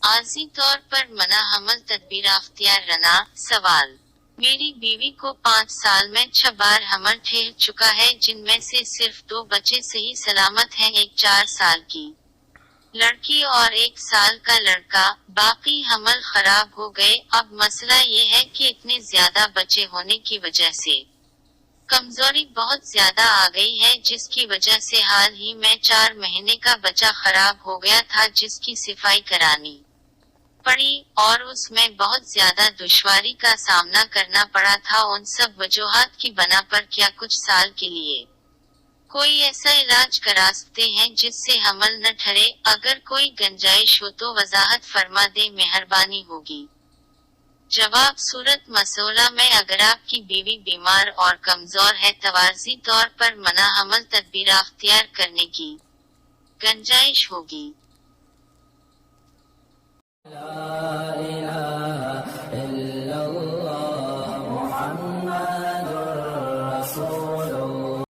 عارضی طور پر منع حمل تدبیر اختیار رنا۔ سوال: میری بیوی کو 5 سال میں 6 بار حمل ٹھہر چکا ہے، جن میں سے صرف 2 بچے صحیح سلامت ہیں، ایک 4 سال کی لڑکی اور 1 سال کا لڑکا، باقی حمل خراب ہو گئے۔ اب مسئلہ یہ ہے کہ اتنے زیادہ بچے ہونے کی وجہ سے کمزوری بہت زیادہ آ گئی ہے، جس کی وجہ سے حال ہی میں 4 مہینے کا بچہ خراب ہو گیا تھا، جس کی صفائی کرانی پڑی، اور اس میں بہت زیادہ دشواری کا سامنا کرنا پڑا تھا۔ ان سب وجوہات کی بنا پر کیا کچھ سال کے لیے کوئی ایسا علاج کرا سکتے ہیں جس سے حمل نہ ٹھہرے؟ اگر کوئی گنجائش ہو تو وضاحت فرما دیں، مہربانی ہوگی۔ جواب: صورت مسئلہ میں اگر آپ کی بیوی بیمار اور کمزور ہے تو عارضی طور پر منع حمل تدبیر اختیار کرنے کی گنجائش ہوگی۔ لا إله إلا الله